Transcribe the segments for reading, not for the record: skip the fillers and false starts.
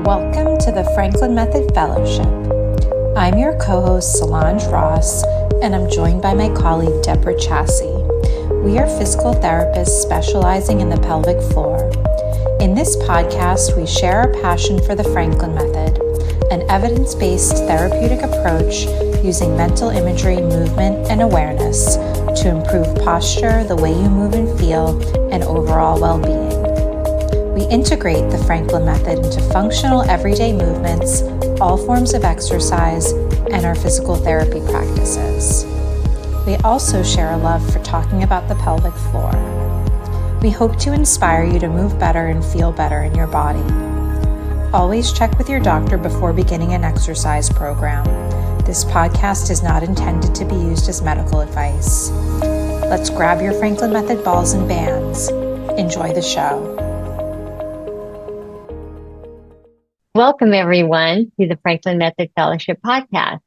Welcome to the Franklin Method Fellowship. I'm your co-host Solange Ross, and I'm joined by my colleague Deborah Chassie. We are physical therapists specializing in the pelvic floor. In this podcast, we share our passion for the Franklin Method, an evidence-based therapeutic approach using mental imagery, movement, and awareness to improve posture, the way you move and feel, and overall well-being. We integrate the Franklin Method into functional everyday movements, all forms of exercise, and our physical therapy practices. We also share a love for talking about the pelvic floor. We hope to inspire you to move better and feel better in your body. Always check with your doctor before beginning an exercise program. This podcast is not intended to be used as medical advice. Let's grab your Franklin Method balls and bands. Enjoy the show. Welcome, everyone, to the Franklin Method Fellowship podcast.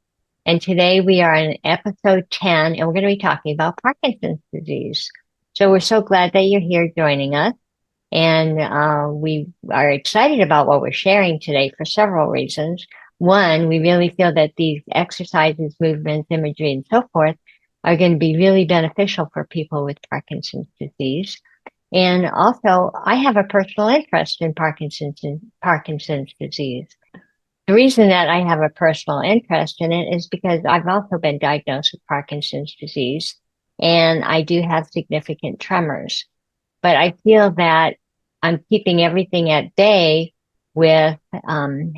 And today we are in episode 10, and we're going to be talking about Parkinson's disease. So we're so glad that you're here joining us. And we are excited about what we're sharing today for several reasons. One, we really feel that these exercises, movements, imagery, and so forth are going to be really beneficial for people with Parkinson's disease. And also, I have a personal interest in Parkinson's disease. The reason that I have a personal interest in it is because I've also been diagnosed with Parkinson's disease, and I do have significant tremors. But I feel that I'm keeping everything at bay with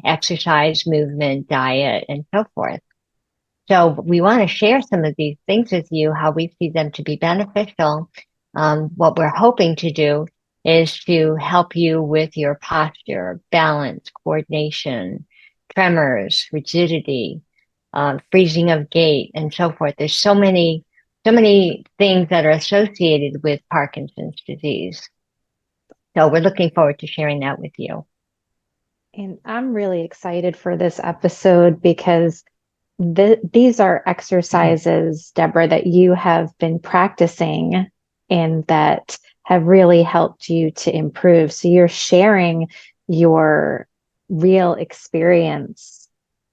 exercise, movement, diet, and so forth. So we want to share some of these things with you, how we see them to be beneficial. What we're hoping to do is to help you with your posture, balance, coordination, tremors, rigidity, freezing of gait, and so forth. There's so many things that are associated with Parkinson's disease. So we're looking forward to sharing that with you. And I'm really excited for this episode because these are exercises, Deborah, that you have been practicing and that have really helped you to improve. So you're sharing your real experience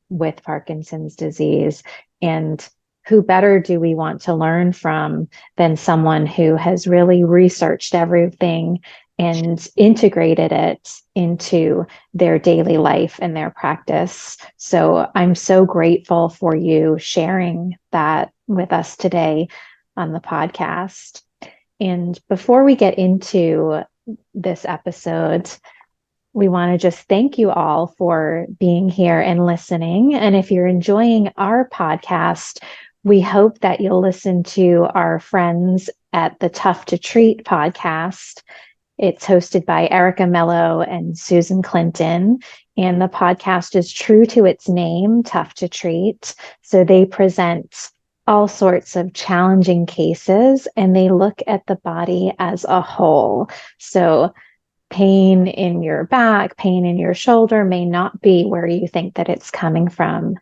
with Parkinson's disease. And who better do we want to learn from than someone who has really researched everything and integrated it into their daily life and their practice. So I'm so grateful for you sharing that with us today on the podcast. And before we get into this episode, we want to just thank you all for being here and listening. And if you're enjoying our podcast, we hope that you'll listen to our friends at the Tough to Treat podcast. It's hosted by Erica Mello and Susan Clinton. And the podcast is true to its name, Tough to Treat. So they present all sorts of challenging cases, and they look at the body as a whole. So pain in your back, pain in your shoulder may not be where you think that it's coming from.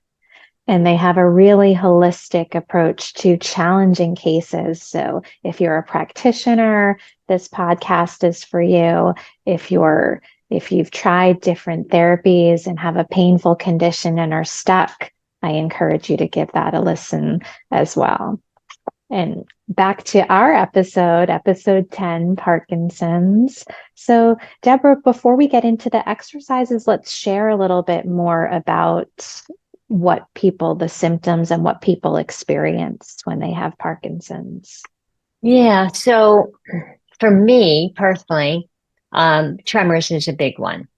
And they have a really holistic approach to challenging cases. So if you're a practitioner, this podcast is for you. If you've tried different therapies and have a painful condition and are stuck, I encourage you to give that a listen as well. And back to our episode 10, Parkinson's. So, Deborah, before we get into the exercises, let's share a little bit more about the symptoms and what people experience when they have Parkinson's. Yeah, so for me personally, tremors is a big one,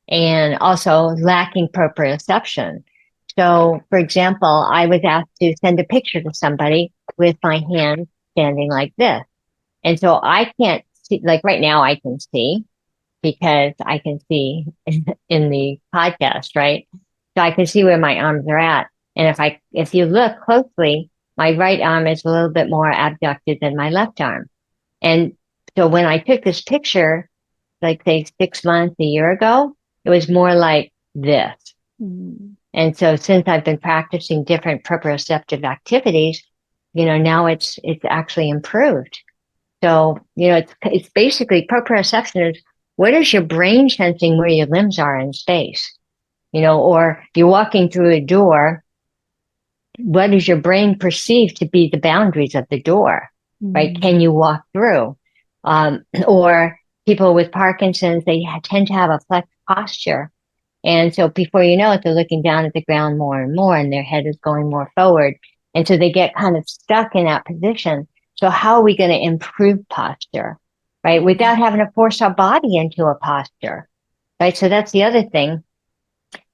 and also lacking proprioception. So, for example, I was asked to send a picture to somebody with my hand standing like this. And so I can't see, like right now I can see because I can see in the podcast, right? So I can see where my arms are at. And if you look closely, my right arm is a little bit more abducted than my left arm. And so when I took this picture, like say 6 months, a year ago, it was more like this. Mm-hmm. And so since I've been practicing different proprioceptive activities, now it's actually improved. So, it's basically proprioception is what is your brain sensing where your limbs are in space? or you're walking through a door. What does your brain perceive to be the boundaries of the door, right? Mm. Can you walk through? Or people with Parkinson's, they tend to have a flexed posture. And so before you know it, they're looking down at the ground more and more, and their head is going more forward. And so they get kind of stuck in that position. So how are we going to improve posture, right? Without having to force our body into a posture, right? So that's the other thing.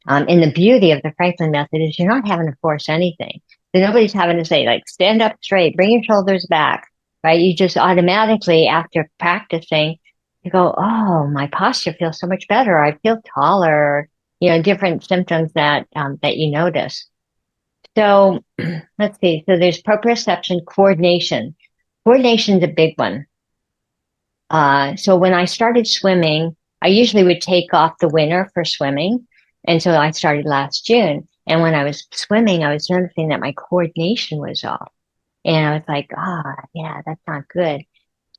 And the beauty of the Franklin method is you're not having to force anything. So nobody's having to say, like, stand up straight, bring your shoulders back, right? You just automatically, after practicing, you go, oh, my posture feels so much better. I feel taller, different symptoms that you notice. So let's see. So there's proprioception, coordination. Coordination's a big one. So when I started swimming, I usually would take off the winter for swimming. And so I started last June. And when I was swimming, I was noticing that my coordination was off. And I was like, yeah, that's not good.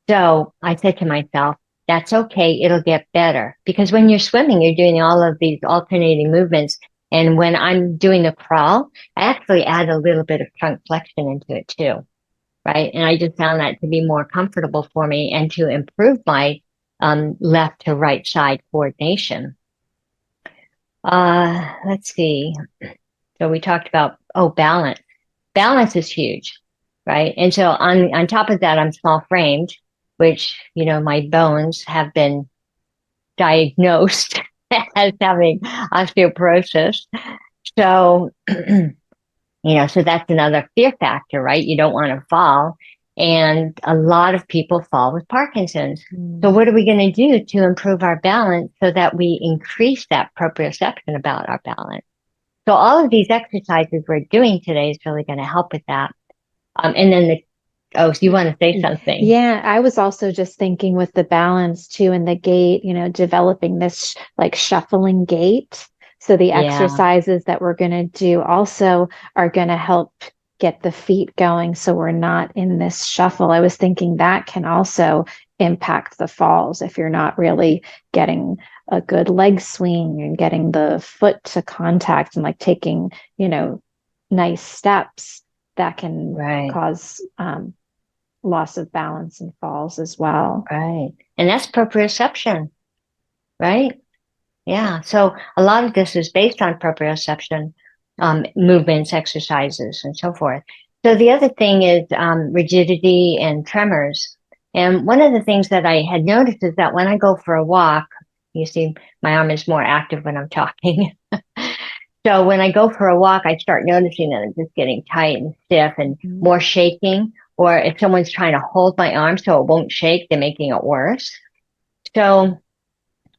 So I said to myself, that's okay. It'll get better. Because when you're swimming, you're doing all of these alternating movements. And when I'm doing the crawl, I actually add a little bit of trunk flexion into it too. Right. And I just found that to be more comfortable for me and to improve my left to right side coordination. Let's see. So we talked about, balance. Balance is huge, right? And so on top of that, I'm small framed, which, my bones have been diagnosed as having osteoporosis. So, so that's another fear factor, right? You don't want to fall. And a lot of people fall with Parkinson's. So what are we going to do to improve our balance so that we increase that proprioception about our balance? So all of these exercises we're doing today is really going to help with that. And then so you want to say something? Yeah, I was also just thinking with the balance too and the gait, developing this like shuffling gait. So the Yeah, exercises that we're going to do also are going to help get the feet going so we're not in this shuffle. I was thinking that can also impact the falls if you're not really getting a good leg swing and getting the foot to contact and like taking, nice steps that can right, cause loss of balance and falls as well. right. And that's proprioception, right? Yeah. So a lot of this is based on proprioception, movements, exercises, and so forth. So the other thing is rigidity and tremors. And one of the things that I had noticed is that when I go for a walk, you see, my arm is more active when I'm talking. So when I go for a walk, I start noticing that I'm just getting tight and stiff and Mhm. more shaking. Or if someone's trying to hold my arm so it won't shake, they're making it worse. So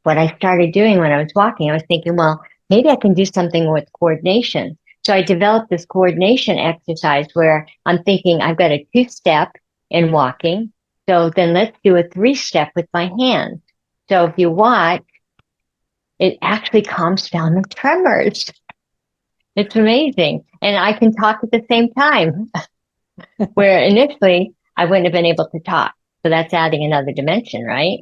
what I started doing when I was walking, I was thinking, well, maybe I can do something with coordination. So I developed this coordination exercise where I'm thinking I've got a 2-step in walking. So then let's do a 3-step with my hands. So if you watch, it actually calms down the tremors. It's amazing. And I can talk at the same time, where initially I wouldn't have been able to talk. So that's adding another dimension, right?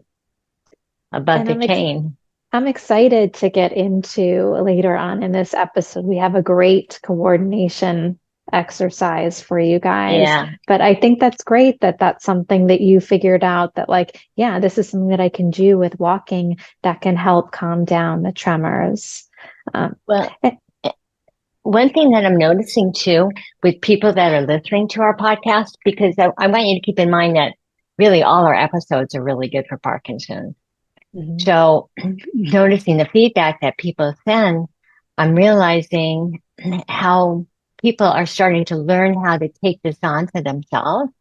Above And the chain. I'm excited to get into later on in this episode. We have a great coordination exercise for you guys. Yeah. But I think that's great that that's something that you figured out that, like, yeah, this is something that I can do with walking that can help calm down the tremors. Um, Well, and, one thing that I'm noticing too with people that are listening to our podcast, because I want you to keep in mind that really all our episodes are really good for Parkinson's. Mhm. So noticing the feedback that people send, I'm realizing how people are starting to learn how to take this on for themselves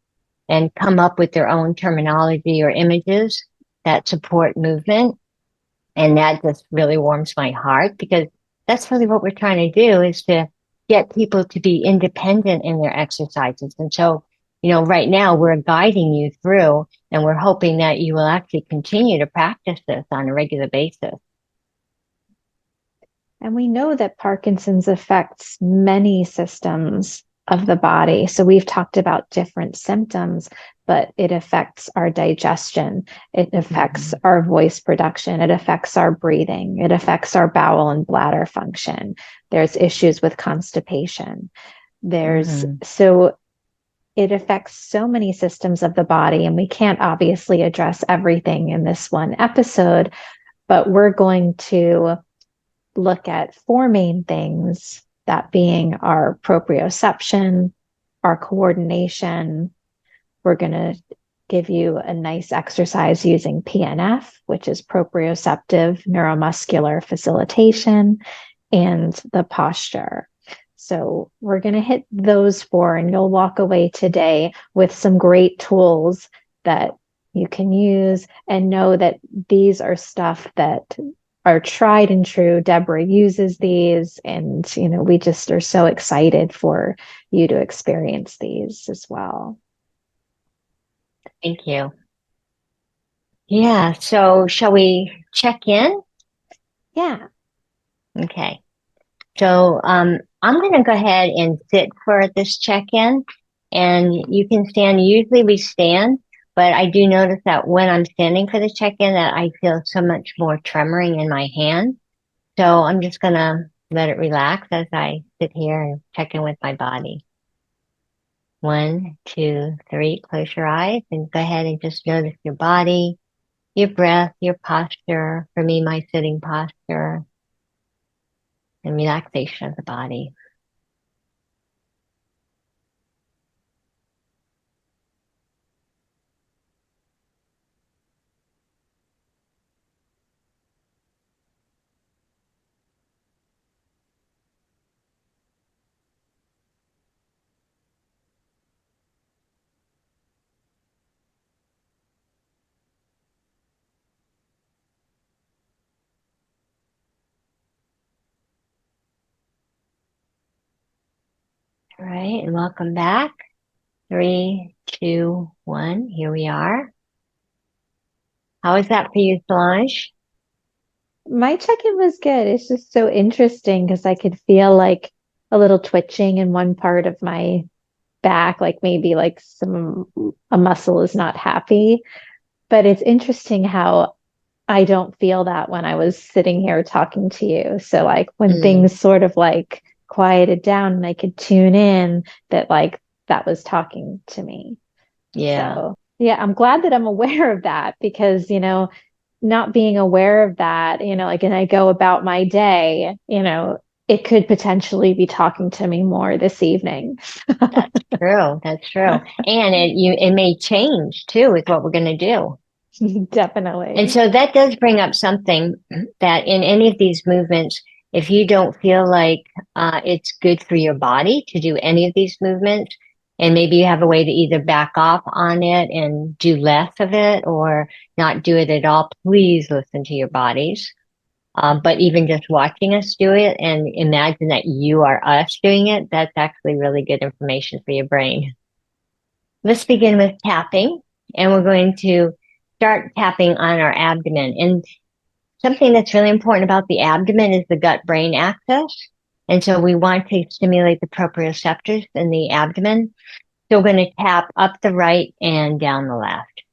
and come up with their own terminology or images that support movement. And that just really warms my heart because that's really what we're trying to do is to get people to be independent in their exercises. And so, right now we're guiding you through and we're hoping that you will actually continue to practice this on a regular basis. and we know that Parkinson's affects many systems. of the body. So we've talked about different symptoms, but it affects our digestion. It affects our voice production. It affects our breathing. It affects our bowel and bladder function. There's issues with constipation. So it affects so many systems of the body, and we can't obviously address everything in this one episode, but we're going to look at four main things, that being our proprioception, our coordination. We're going to give you a nice exercise using PNF, which is proprioceptive neuromuscular facilitation, and the posture. So we're going to hit those four, and you'll walk away today with some great tools that you can use, and know that these are stuff that are tried and true. Deborah uses these, and we just are so excited for you to experience these as well. Thank you. Yeah, so shall we check in? Yeah. Okay. So I'm going to go ahead and sit for this check-in, and you can stand. Usually we stand, but I do notice that when I'm standing for the check-in that I feel so much more tremoring in my hand. So I'm just going to let it relax as I sit here and check in with my body. 1, 2, 3, close your eyes and go ahead and just notice your body, your breath, your posture. For me, my sitting posture and relaxation of the body. All right, and welcome back. 3, 2, 1. Here we are. How is that for you, Solange? My check-in was good. It's just so interesting because I could feel like a little twitching in one part of my back, like maybe like a muscle is not happy. But it's interesting how I don't feel that when I was sitting here talking to you. So like when things sort of like quieted down and I could tune in, that like that was talking to me. Yeah, So yeah, I'm glad that I'm aware of that, because not being aware of that, like, and I go about my day, it could potentially be talking to me more this evening. that's true. That's true. And it may change too, is what we're going to do. And Definitely. so that does bring up something that in any of these movements, if you don't feel like it's good for your body to do any of these movements, and maybe you have a way to either back off on it and do less of it or not do it at all, please listen to your bodies. But even just watching us do it and imagine that you are us doing it, that's actually really good information for your brain. Let's begin with tapping, and we're going to start tapping on our abdomen. And something that's really important about the abdomen is the gut-brain axis. And so we want to stimulate the proprioceptors in the abdomen. So we're going to tap up the right and down the left.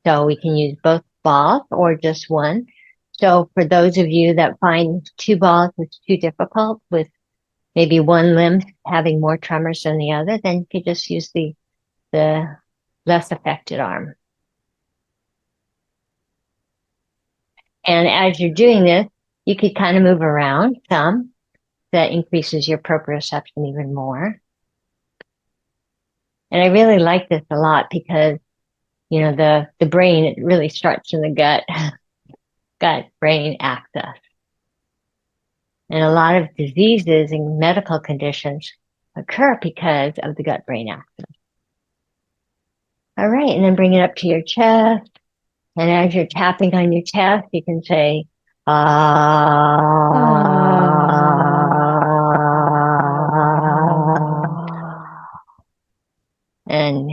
So we can use both balls or just one. So for those of you that find two balls is too difficult, with maybe one limb having more tremors than the other, then you could just use the less affected arm. And as you're doing this, you could kind of move around some. That increases your proprioception even more. And I really like this a lot because, the brain, it really starts in the gut brain axis. And a lot of diseases and medical conditions occur because of the gut brain axis. All right. And then bring it up to your chest. And as you're tapping on your chest, you can say, and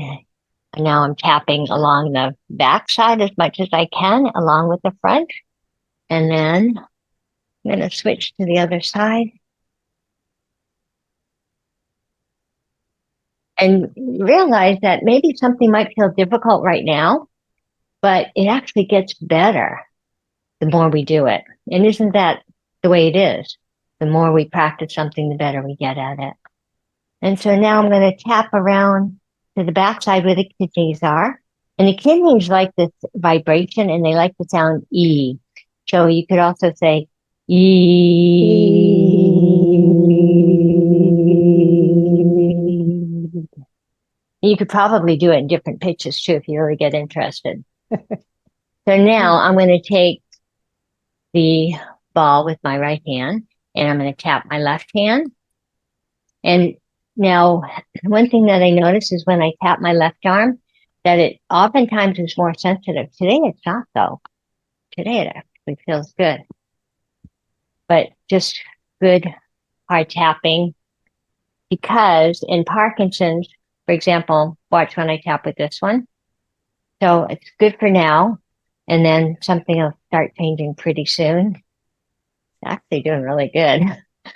now I'm tapping along the back side as much as I can, along with the front. And then I'm going to switch to the other side. and realize that maybe something might feel difficult right now, but it actually gets better the more we do it. And isn't that the way it is? The more we practice something, the better we get at it. And so now I'm going to tap around to the backside where the kidneys are. And the kidneys like this vibration and they like the sound E. So you could also say E. You could probably do it in different pitches too if you really get interested. So now I'm going to take the ball with my right hand and I'm going to tap my left hand. And now, one thing that I notice is when I tap my left arm, that it oftentimes is more sensitive. Today it's not though. Today it actually feels good. But just good hard tapping because in Parkinson's, for example, watch when I tap with this one. So it's good for now. And then something will start changing pretty soon. It's actually doing really good.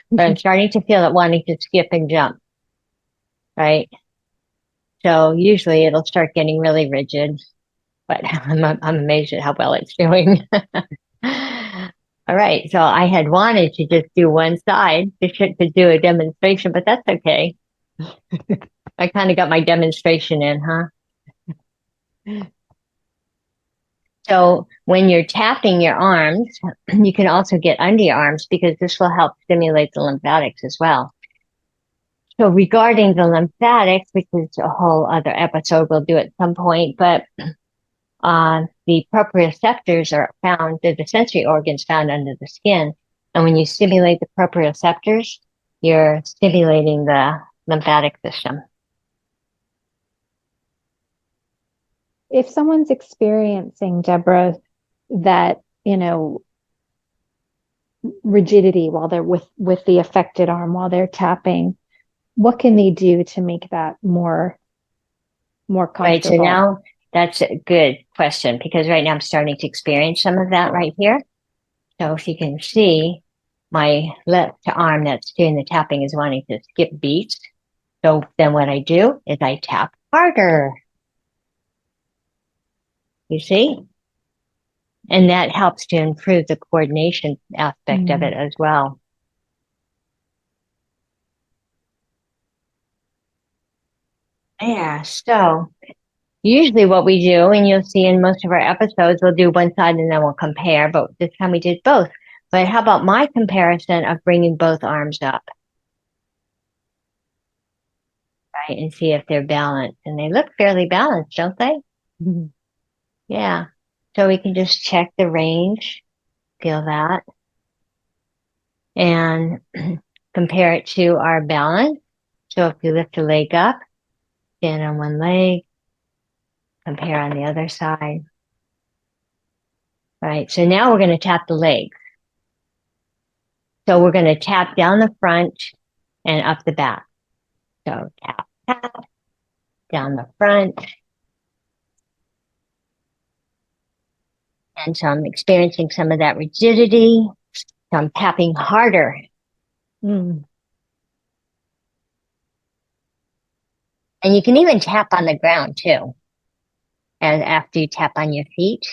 But I'm starting to feel it wanting to skip and jump, right? So usually it'll start getting really rigid, but I'm amazed at how well it's doing. All right. So I had wanted to just do one side to do a demonstration, but that's okay. I kind of got my demonstration in, huh? So when you're tapping your arms, you can also get under your arms because this will help stimulate the lymphatics as well. So regarding the lymphatics, which is a whole other episode we'll do at some point, but the proprioceptors are found, they're the sensory organs found under the skin. And when you stimulate the proprioceptors, you're stimulating the lymphatic system. If someone's experiencing, Deborah, that, rigidity while they're with the affected arm while they're tapping, what can they do to make that more comfortable? Right. So now that's a good question because right now I'm starting to experience some of that right here. So if you can see, my left arm that's doing the tapping is wanting to skip beats. So then what I do is I tap harder. You see? And that helps to improve the coordination aspect of it as well. Yeah, so usually what we do, and you'll see in most of our episodes, we'll do one side and then we'll compare, but this time we did both. But how about my comparison of bringing both arms up? Right, and see if they're balanced. And they look fairly balanced, don't they? Mm-hmm. Yeah. So we can just check the range, feel that, and compare it to our balance. So if you lift a leg up, stand on one leg, compare on the other side. Right. So now we're going to tap the legs. So we're going to tap down the front and up the back. So tap, tap, down the front. And so I'm experiencing some of that rigidity. So I'm tapping harder. Mm. And you can even tap on the ground too. And after you tap on your feet.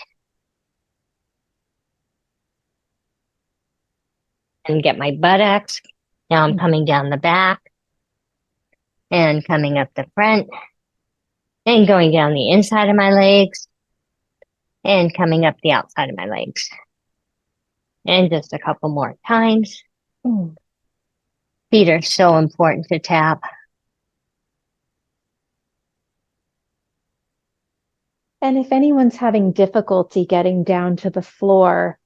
And get my buttocks. Now I'm coming down the back. And coming up the front. And going down the inside of my legs. And coming up the outside of my legs. And just a couple more times. Feet are so important to tap. And if anyone's having difficulty getting down to the floor,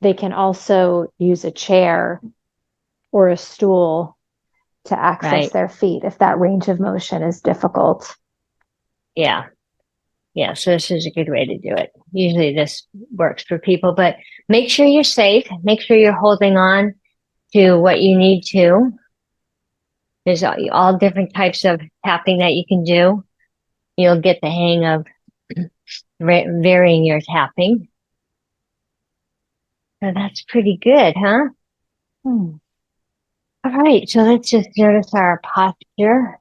they can also use a chair or a stool to access their feet if that range of motion is difficult. Yeah. Yeah. So this is a good way to do it. Usually this works for people, but make sure you're safe. Make sure you're holding on to what you need to. There's all different types of tapping that you can do. You'll get the hang of varying your tapping. So that's pretty good, huh? All right. So let's just notice our posture.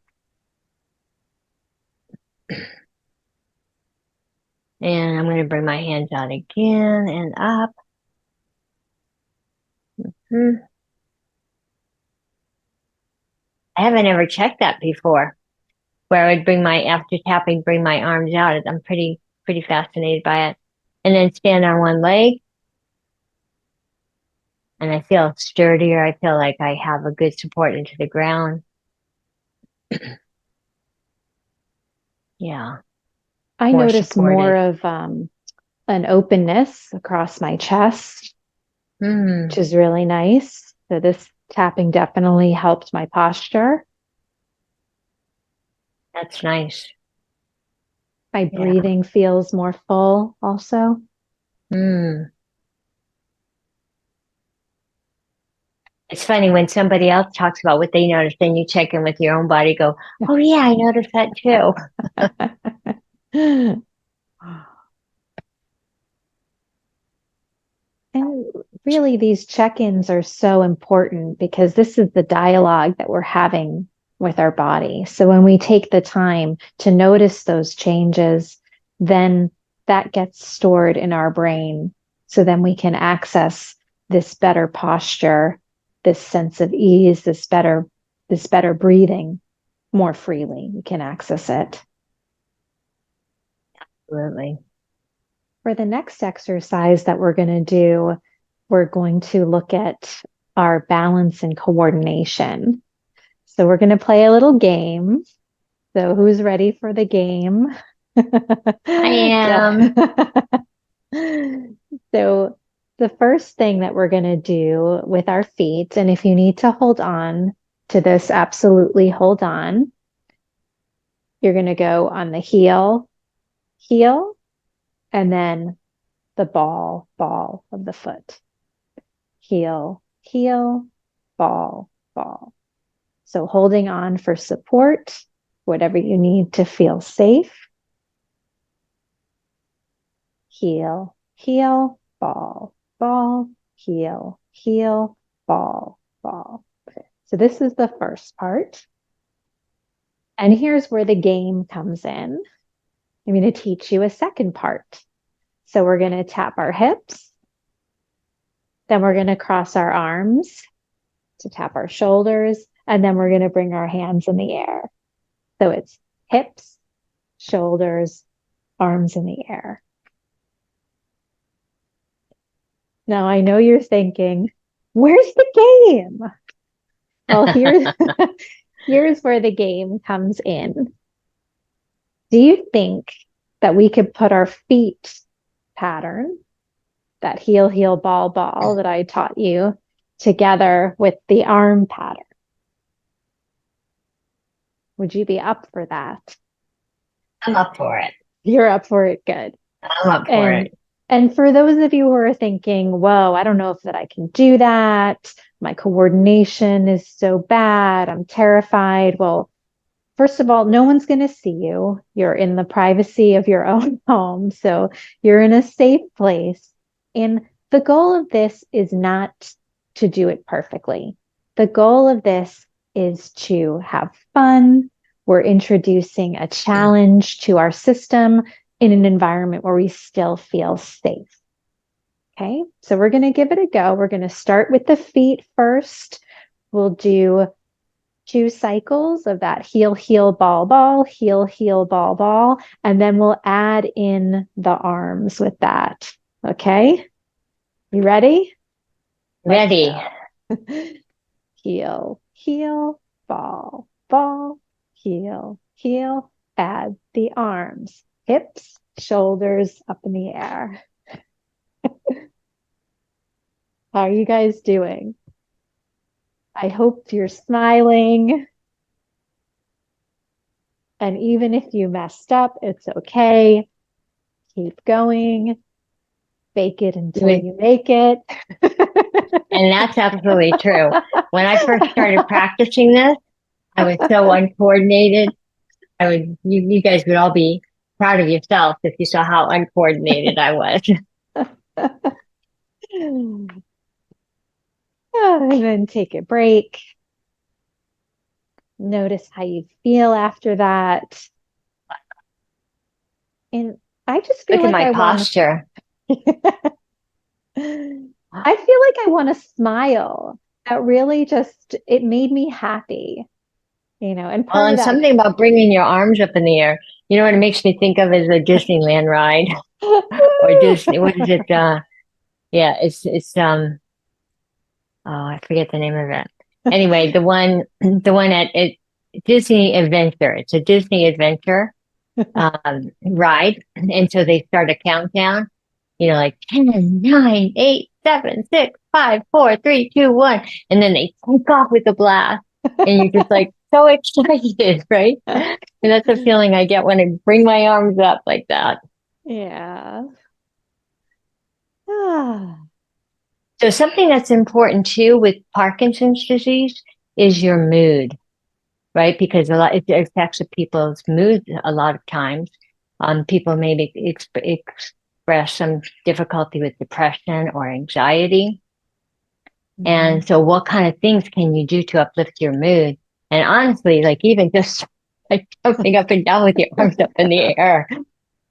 And I'm going to bring my hands out again and up. Hmm. I haven't ever checked that before, where I would after tapping, bring my arms out. I'm pretty fascinated by it. And then stand on one leg, and I feel sturdier. I feel like I have a good support into the ground. Yeah, I more notice more supported. of an openness across my chest, which Hmm, is really nice. So this tapping definitely helped my posture. that's nice. My Yeah. breathing feels more full also. Hmm. It's funny when somebody else talks about what they noticed, then you check in with your own body, go, oh yeah, I noticed that too. And really, these check ins are so important because this is the dialogue that we're having with our body. So when we take the time to notice those changes, then that gets stored in our brain. So then we can access this better posture, this sense of ease, this better breathing more freely. We can access it. Absolutely. For the next exercise that we're going to do, we're going to look at our balance and coordination. So we're going to play a little game. So who's ready for the game? I am. So the first thing that we're going to do with our feet, and if you need to hold on to this, absolutely hold on. You're going to go on the heel, and then the ball of the foot. Heel, ball. So holding on for support, whatever you need to feel safe. Heel, ball, heel, ball. So this is the first part. And here's where the game comes in. I'm going to teach you a second part. So we're going to tap our hips. Then we're going to cross our arms to tap our shoulders. And then we're going to bring our hands in the air. So it's hips, shoulders, arms in the air. Now I know you're thinking, where's the game? Well, here's where the game comes in. Do you think that we could put our feet pattern, that heel, ball that I taught you, together with the arm pattern? Would you be up for that? I'm up for it. You're up for it. Good. I'm up for And it. and for those of you who are thinking, whoa, I don't know if that I can do that. My coordination is so bad. I'm terrified. Well, first of all, no one's going to see you. You're in the privacy of your own home. So you're in a safe place. And the goal of this is not to do it perfectly. The goal of this is to have fun. We're introducing a challenge to our system in an environment where we still feel safe. Okay, so we're going to give it a go. We're going to start with the feet first. We'll do 2 cycles of that heel, ball, and then we'll add in the arms with that. Okay, you ready? Let's Ready. go. Heel, ball, heel, add the arms, hips, shoulders up in the air. How are you guys doing? I hope you're smiling. And even if you messed up, it's okay. Keep going. Fake it until And you make it. that's absolutely true. When I first started practicing this, I was so uncoordinated. You guys would all be proud of yourself if you saw how uncoordinated I was. And then take a break. Notice how you feel after that. And I just feel Look at like my I want posture. I feel like I want to smile. That really just it made me happy, and Well, part of and that. something about bringing your arms up in the air. You know what it makes me think of is a Disneyland ride or Disney. What is it? Yeah, it's oh, I forget the name of it. Anyway, the one at Disney Adventure. It's a Disney Adventure ride, and so they start a countdown. Like 10, 9, 8, 7, 6, 5, 4, 3, 2, 1, and then they take off with a blast, and you're just like so excited, right? And that's the feeling I get when I bring my arms up like that. Yeah. Ah. So something that's important too with Parkinson's disease is your mood, right? Because it affects people's mood a lot of times. People maybe express some difficulty with depression or anxiety. And so what kind of things can you do to uplift your mood? And honestly, like even just like jumping up and down with your arms up in the air,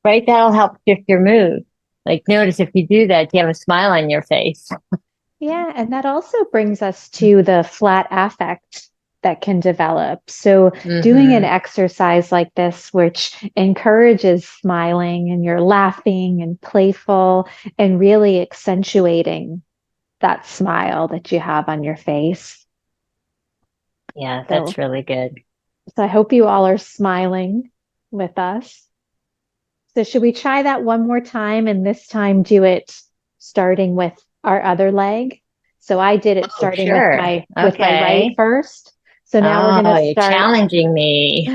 right? That'll help shift your mood. Like notice if you do that, you have a smile on your face. Yeah, and that also brings us to the flat affect that can develop. So, doing an Mm-hmm. exercise like this, which encourages smiling and you're laughing and playful and really accentuating that smile that you have on your face. Yeah, So, that's really good. so I hope you all are smiling with us. So, should we try that one more time and this time do it starting with our other leg? So I did it Oh, starting with sure. my right Okay. first. So now we're going to Oh, you're start. challenging me.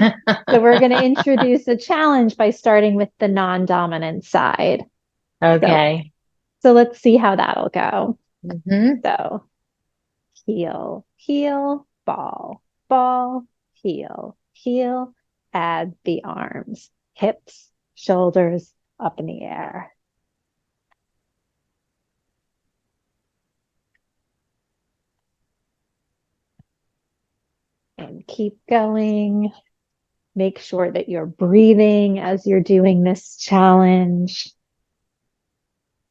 So we're going to introduce a challenge by starting with the non-dominant side. So Okay. so let's see how that'll go. Mm-hmm. So heel, heel, ball, ball, heel, heel, add the arms, hips, shoulders up in the air. And keep going. Make sure that you're breathing as you're doing this challenge.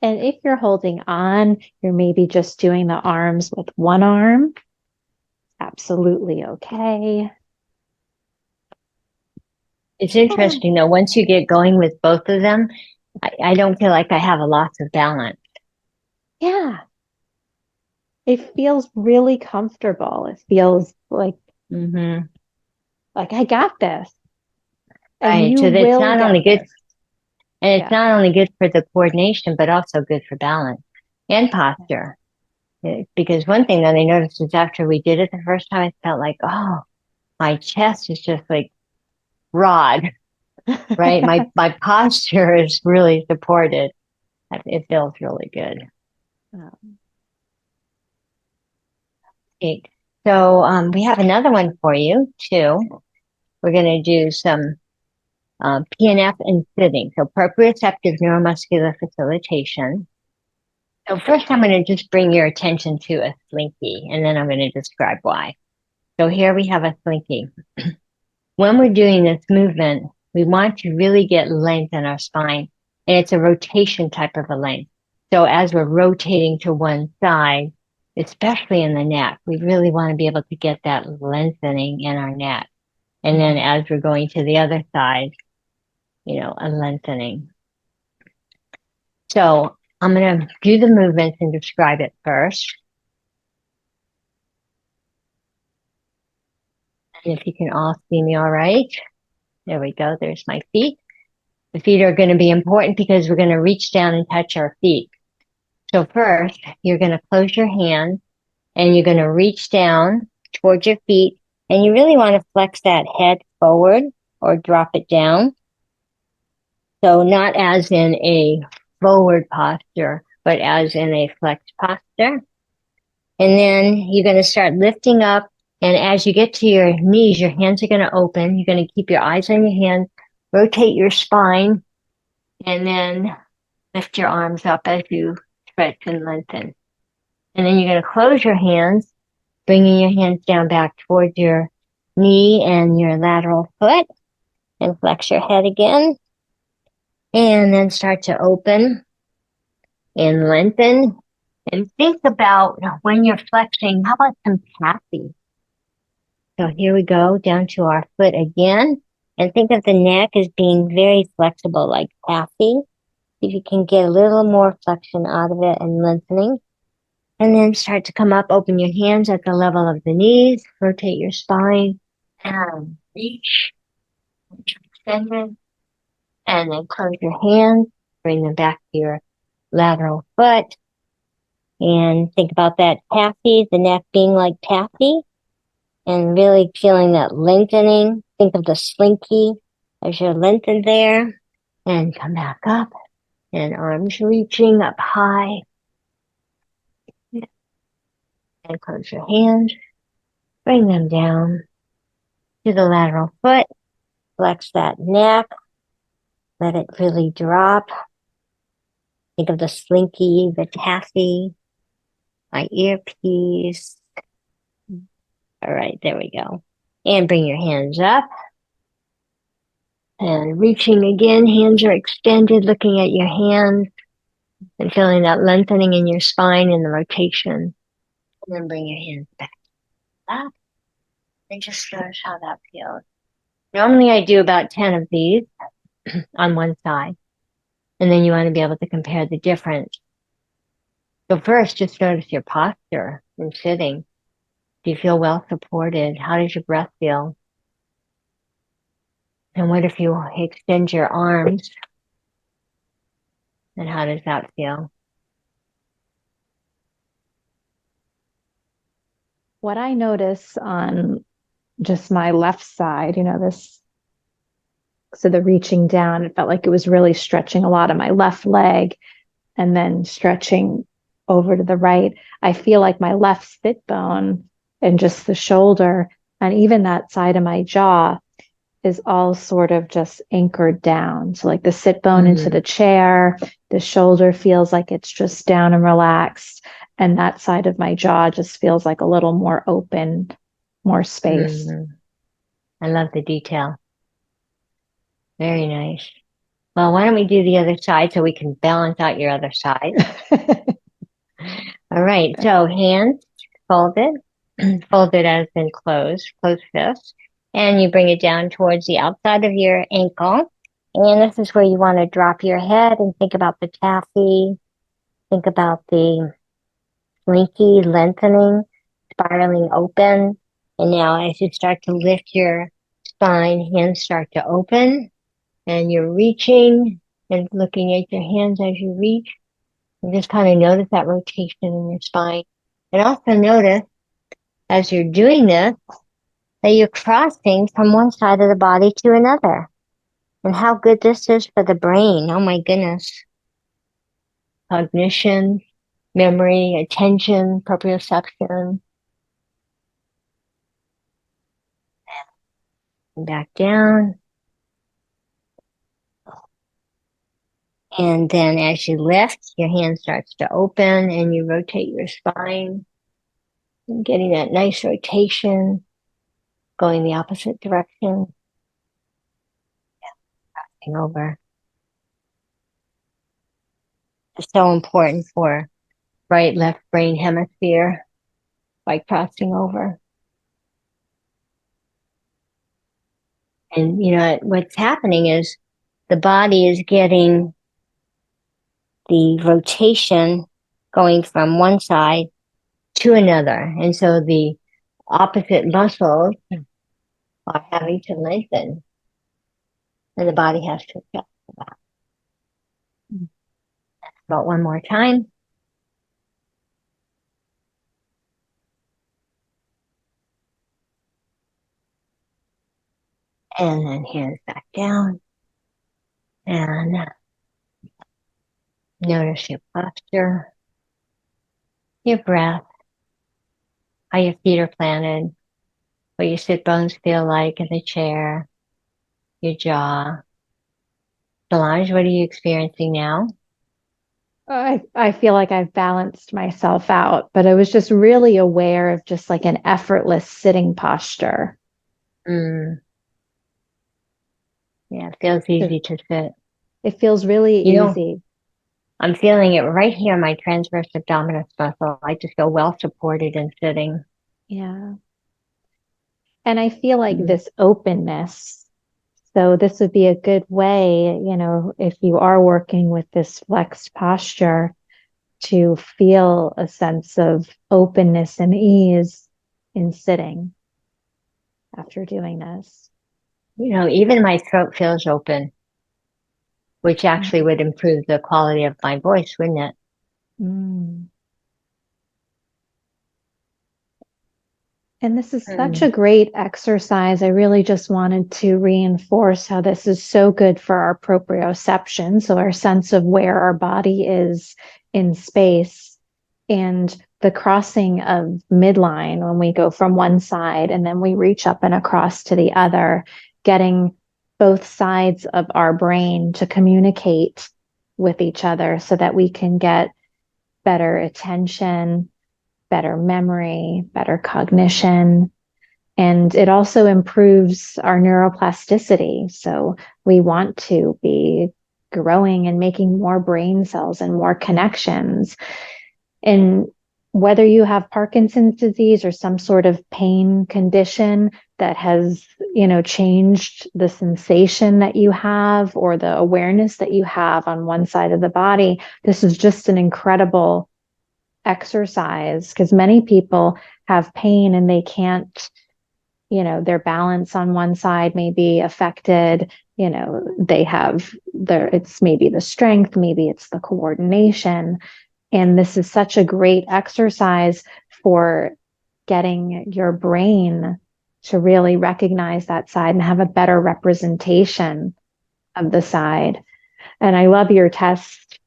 And if you're holding on, you're maybe just doing the arms with one arm. Absolutely okay. It's interesting though, once you get going with both of them, I don't feel like I have a loss of balance. Yeah, it feels really comfortable. It feels Mm-hmm. like I got this and Right. you So that's will not get only good, this. and it's Yeah. not only good for the coordination, but also good for balance and posture. Because one thing that I noticed is after we did it the first time, I felt like, oh, my chest is just like broad, right? My posture is really supported. It feels really good. Okay. So we have another one for you too. We're going to do some PNF and sitting. So proprioceptive neuromuscular facilitation. So first I'm going to just bring your attention to a slinky, and then I'm going to describe why. So here we have a slinky. When we're doing this movement, we want to really get length in our spine, and it's a rotation type of a length. So as we're rotating to one side, especially in the neck, we really want to be able to get that lengthening in our neck. And then as we're going to the other side, a lengthening. So I'm going to do the movements and describe it first. And if you can all see me all right. There we go. There's my feet. The feet are going to be important because we're going to reach down and touch our feet. So first, you're going to close your hand and you're going to reach down towards your feet. And you really want to flex that head forward or drop it down. So not as in a forward posture, but as in a flexed posture. And then you're going to start lifting up. And as you get to your knees, your hands are going to open. You're going to keep your eyes on your hands, rotate your spine, and then lift your arms up as you stretch and lengthen. And then you're going to close your hands, bringing your hands down back towards your knee and your lateral foot, and flex your head again. And then start to open and lengthen. And think about when you're flexing, how about some taffy? So here we go, down to our foot again. And think of the neck as being very flexible, like taffy. If you can get a little more flexion out of it and lengthening. And then start to come up, open your hands at the level of the knees, rotate your spine, and reach, extend it, and then close your hands, bring them back to your lateral foot. And think about that taffy, the neck being like taffy, and really feeling that lengthening. Think of the slinky as you're lengthened there, and come back up, and arms reaching up high, and close your hands, bring them down to the lateral foot, flex that neck, let it really drop. Think of the slinky, the taffy, my earpiece. All right, there we go. And bring your hands up. And reaching again, hands are extended, looking at your hands and feeling that lengthening in your spine and the rotation. And then bring your hands back up and just notice how that feels. Normally I do about 10 of these on one side. And then you want to be able to compare the difference. So first, just notice your posture in sitting. Do you feel well supported? How does your breath feel? And what if you extend your arms? And how does that feel? What I notice on just my left side, so the reaching down, it felt like it was really stretching a lot of my left leg and then stretching over to the right. I feel like my left sit bone and just the shoulder and even that side of my jaw is all sort of just anchored down. So like the sit bone into the chair, the shoulder feels like it's just down and relaxed. And that side of my jaw just feels like a little more open, more space. I love the detail. Very nice. Well, why don't we do the other side so we can balance out your other side? All right. So hands folded, folded as in closed fist. And you bring it down towards the outside of your ankle. And this is where you want to drop your head and think about the taffy. Think about the slinky lengthening, spiraling open. And now as you start to lift your spine, hands start to open. And you're reaching and looking at your hands as you reach. And just kind of notice that rotation in your spine. And also notice as you're doing this, that you're crossing from one side of the body to another. And how good this is for the brain. Oh my goodness. Cognition, memory, attention, proprioception. And back down. And then as you lift, your hand starts to open and you rotate your spine. And getting that nice rotation, going the opposite direction. Crossing over. It's so important for right, left brain hemisphere by crossing over. And what's happening is the body is getting the rotation going from one side to another. And so the opposite muscles are having to lengthen. And the body has to adjust to that. About one more time. And then hands back down. And notice your posture, your breath, how your feet are planted, what your sit bones feel like in the chair, your jaw. Solange, what are you experiencing now? I feel like I've balanced myself out, but I was just really aware of just like an effortless sitting posture. Yeah, it feels easy to sit. It feels really You know, easy. I'm feeling it right here, my transverse abdominis muscle. I just feel well supported in sitting. Yeah. And I feel like Mm. this openness. So this would be a good way, if you are working with this flexed posture, to feel a sense of openness and ease in sitting after doing this. Even my throat feels open, which actually Mm. would improve the quality of my voice, wouldn't it? Mm. And this is such Mm. a great exercise. I really just wanted to reinforce how this is so good for our proprioception. So, our sense of where our body is in space and the crossing of midline when we go from one side and then we reach up and across to the other, getting both sides of our brain to communicate with each other so that we can get better attention, better memory, better cognition. And it also improves our neuroplasticity. So we want to be growing and making more brain cells and more connections. And whether you have Parkinson's disease or some sort of pain condition that has, changed the sensation that you have or the awareness that you have on one side of the body, this is just an incredible exercise because many people have pain and they can't, their balance on one side may be affected. They have it's maybe the strength, maybe it's the coordination. And this is such a great exercise for getting your brain to really recognize that side and have a better representation of the side. And I love your test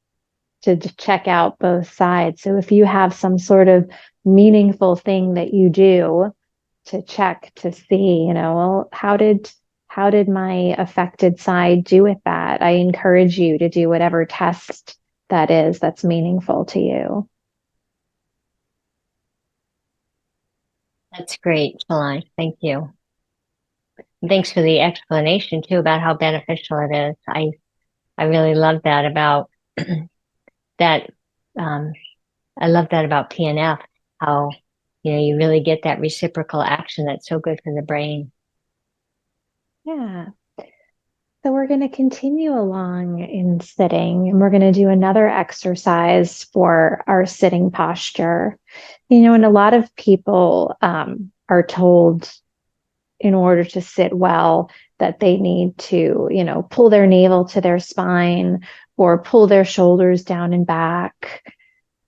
to check out both sides. So if you have some sort of meaningful thing that you do to check to see, well, how did my affected side do with that? I encourage you to do whatever test that is that's meaningful to you. That's great, Solange. Thank you. And thanks for the explanation too about how beneficial it is. I really love that about that. Um, I love that about PNF, how, you really get that reciprocal action that's so good for the brain. Yeah. So we're going to continue along in sitting and we're going to do another exercise for our sitting posture. And a lot of people are told in order to sit well that they need to, pull their navel to their spine or pull their shoulders down and back.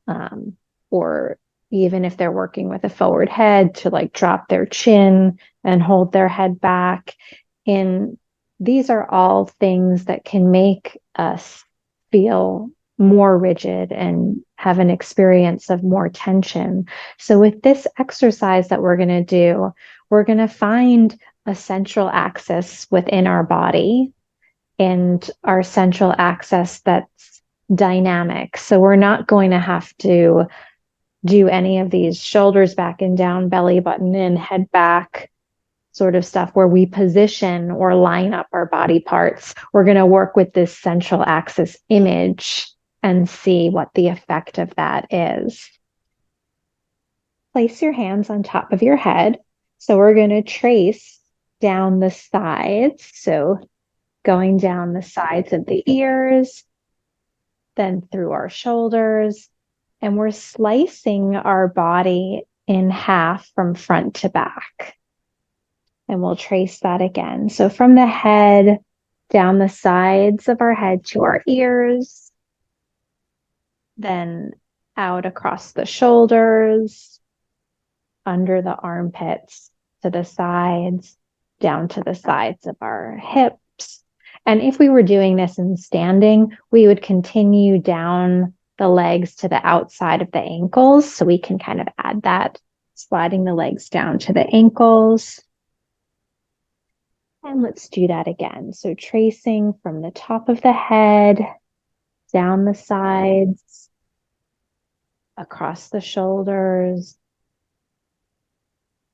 Um, or even if they're working with a forward head, to like drop their chin and hold their head back. And these are all things that can make us feel more rigid and have an experience of more tension. So, with this exercise that we're going to do, we're going to find a central axis within our body and our central axis that's dynamic. So, we're not going to have to do any of these shoulders back and down, belly button in, head back sort of stuff where we position or line up our body parts. We're going to work with this central axis image and see what the effect of that is. Place your hands on top of your head. So we're going to trace down the sides. So going down the sides of the ears, then through our shoulders. And we're slicing our body in half from front to back. And we'll trace that again. So from the head, down the sides of our head to our ears, then out across the shoulders, under the armpits, to the sides, down to the sides of our hips. And if we were doing this in standing, we would continue down the legs to the outside of the ankles. So we can kind of add that, sliding the legs down to the ankles. And let's do that again. So tracing from the top of the head, down the sides, across the shoulders,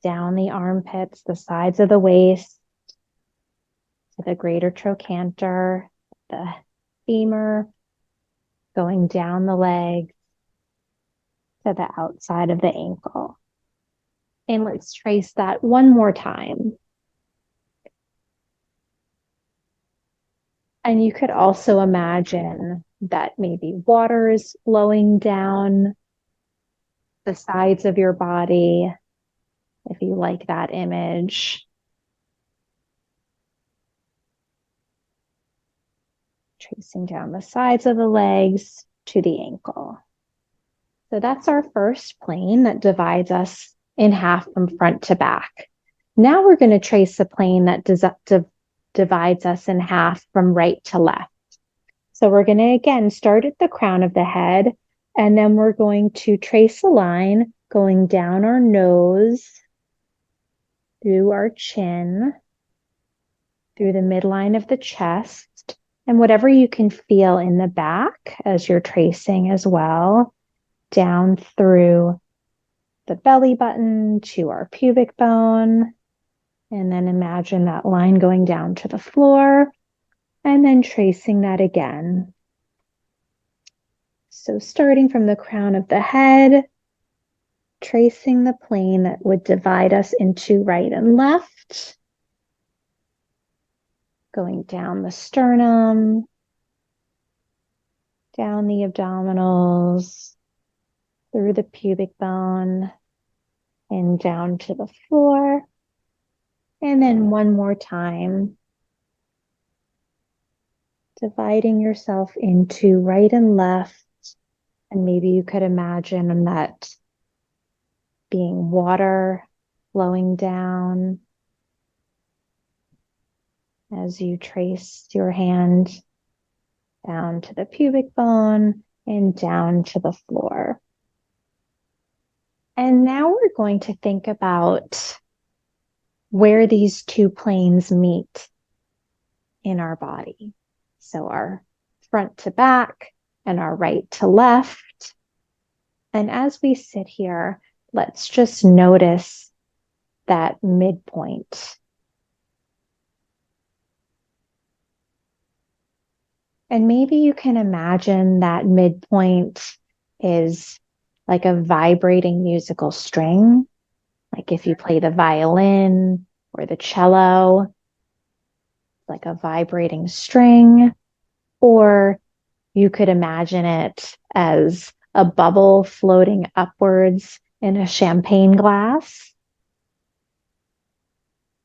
down the armpits, the sides of the waist, to the greater trochanter, the femur, going down the leg to the outside of the ankle. And let's trace that one more time. And you could also imagine that maybe water is flowing down the sides of your body, if you like that image. Tracing down the sides of the legs to the ankle. So that's our first plane that divides us in half from front to back. Now we're going to trace the plane that divides us in half from right to left. So we're going to, again, start at the crown of the head, and then we're going to trace a line going down our nose, through our chin, through the midline of the chest, and whatever you can feel in the back as you're tracing as well, down through the belly button to our pubic bone. And then imagine that line going down to the floor and then tracing that again. So starting from the crown of the head, tracing the plane that would divide us into right and left, going down the sternum, down the abdominals, through the pubic bone, and down to the floor. And then one more time, dividing yourself into right and left. And maybe you could imagine that being water flowing down as you trace your hand down to the pubic bone and down to the floor. And now we're going to think about where these two planes meet in our body. So our front to back and our right to left. And as we sit here, let's just notice that midpoint. And maybe you can imagine that midpoint is like a vibrating musical string. Like if you play the violin or the cello, like a vibrating string, or you could imagine it as a bubble floating upwards in a champagne glass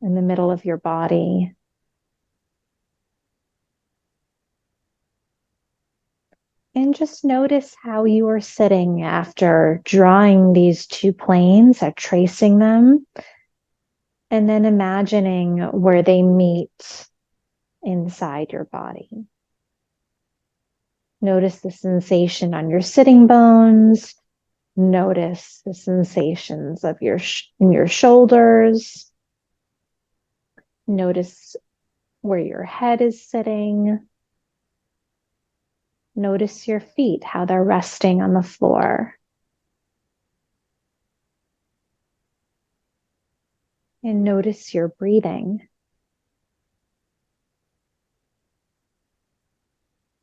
in the middle of your body. And just notice how you are sitting after drawing these two planes, tracing them, and then imagining where they meet inside your body. Notice the sensation on your sitting bones. Notice the sensations of in your shoulders. Notice where your head is sitting. Notice your feet, how they're resting on the floor. And notice your breathing.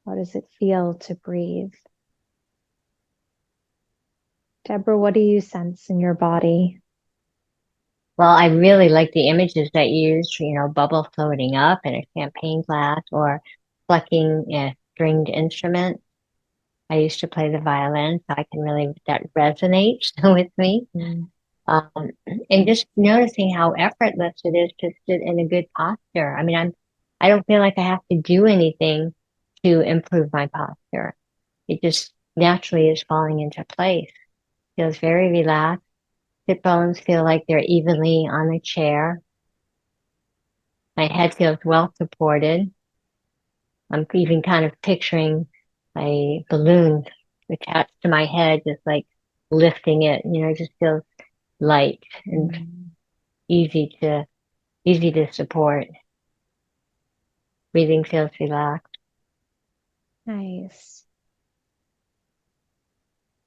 How does it feel to breathe? Deborah, what do you sense in your body? Well, I really like the images that you use, bubble floating up in a champagne glass or plucking a stringed instrument. I used to play the violin, so I can really, that resonates with me. Um, and just noticing how effortless it is to sit in a good posture. I mean, I don't feel like I have to do anything to improve my posture. It just naturally is falling into place. Feels very relaxed. Sit bones feel like they're evenly on the chair. My head feels well supported. I'm even kind of picturing a balloon attached to my head, just like lifting it, it just feels light and easy to support. Breathing feels relaxed. Nice.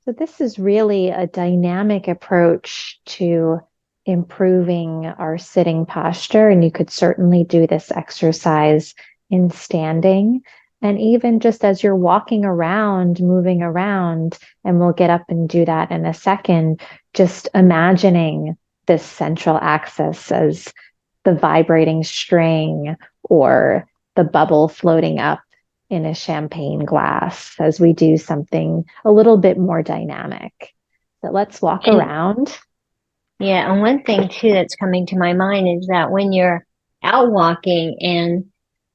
So this is really a dynamic approach to improving our sitting posture. And you could certainly do this exercise in standing. And even just as you're walking around, moving around, and we'll get up and do that in a second, just imagining this central axis as the vibrating string or the bubble floating up in a champagne glass as we do something a little bit more dynamic. So let's walk around. Yeah, and one thing too that's coming to my mind is that when you're out walking and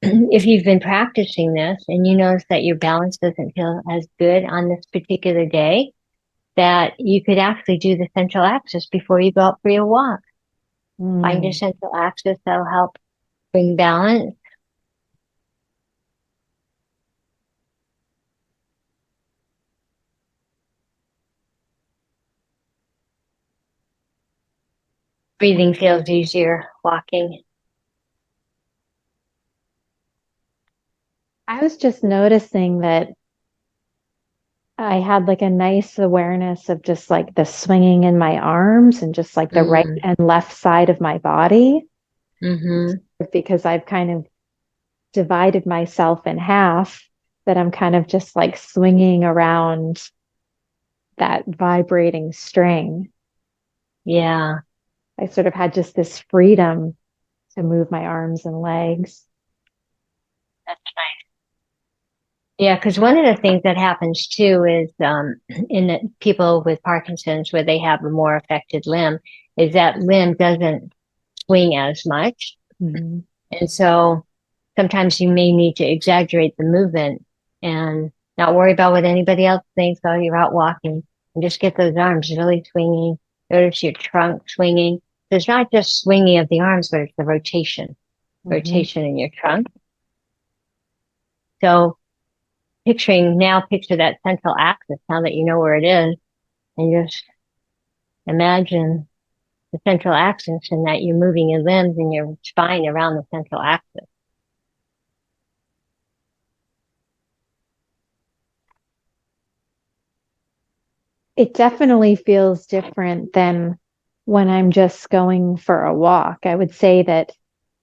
if you've been practicing this and you notice that your balance doesn't feel as good on this particular day, that you could actually do the central axis before you go out for your walk. Find your central axis, that'll help bring balance. Breathing feels easier walking. I was just noticing that I had like a nice awareness of just like the swinging in my arms and just like the right and left side of my body. Because I've kind of divided myself in half, that I'm kind of just like swinging around that vibrating string. Yeah. I sort of had just this freedom to move my arms and legs. That's nice. Yeah, because one of the things that happens too is in the people with Parkinson's where they have a more affected limb, is that limb doesn't swing as much. And so sometimes you may need to exaggerate the movement and not worry about what anybody else thinks while you're out walking and just get those arms really swinging. Notice your trunk swinging. So it's not just swinging of the arms, but it's the rotation in your trunk. So picture that central axis now that you know where it is, and just imagine the central axis and that you're moving your limbs and your spine around the central axis. It definitely feels different than when I'm just going for a walk. I would say that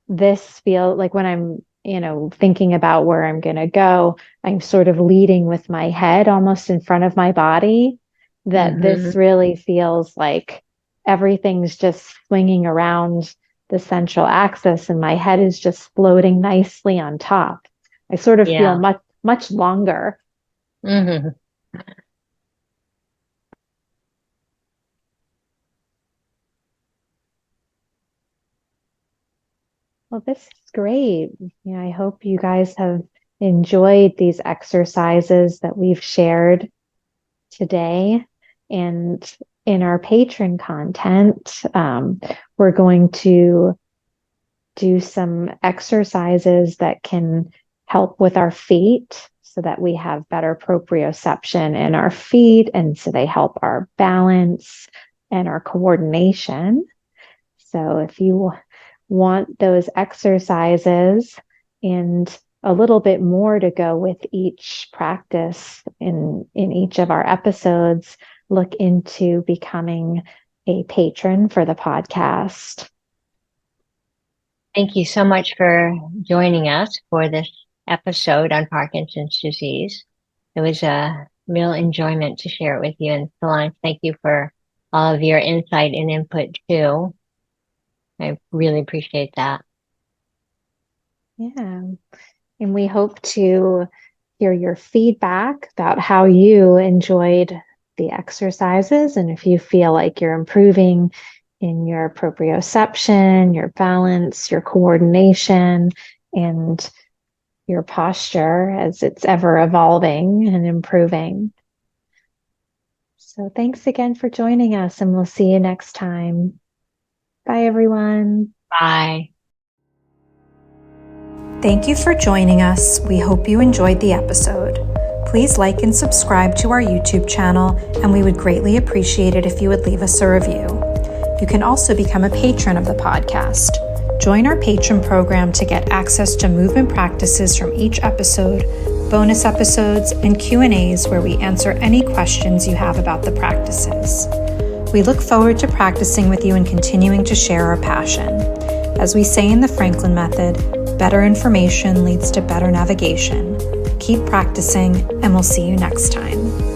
this feels like when I'm, thinking about where I'm going to go, I'm sort of leading with my head almost in front of my body, that this really feels like everything's just swinging around the central axis and my head is just floating nicely on top. I sort of feel much, much longer. Well, this is great. I hope you guys have enjoyed these exercises that we've shared today. And in our patron content, we're going to do some exercises that can help with our feet so that we have better proprioception in our feet. And so they help our balance and our coordination. So if you want those exercises and a little bit more to go with each practice in each of our episodes, look into becoming a patron for the podcast. Thank you so much for joining us for this episode on Parkinson's disease. It was a real enjoyment to share it with you. And Solange, thank you for all of your insight and input too. I really appreciate that. Yeah. And we hope to hear your feedback about how you enjoyed the exercises and if you feel like you're improving in your proprioception, your balance, your coordination, and your posture as it's ever evolving and improving. So thanks again for joining us, and we'll see you next time. Bye, everyone. Bye. Thank you for joining us. We hope you enjoyed the episode. Please like and subscribe to our YouTube channel, and we would greatly appreciate it if you would leave us a review. You can also become a patron of the podcast. Join our patron program to get access to movement practices from each episode, bonus episodes, and Q&As where we answer any questions you have about the practices. We look forward to practicing with you and continuing to share our passion. As we say in the Franklin Method, better information leads to better navigation. keep practicing, and we'll see you next time.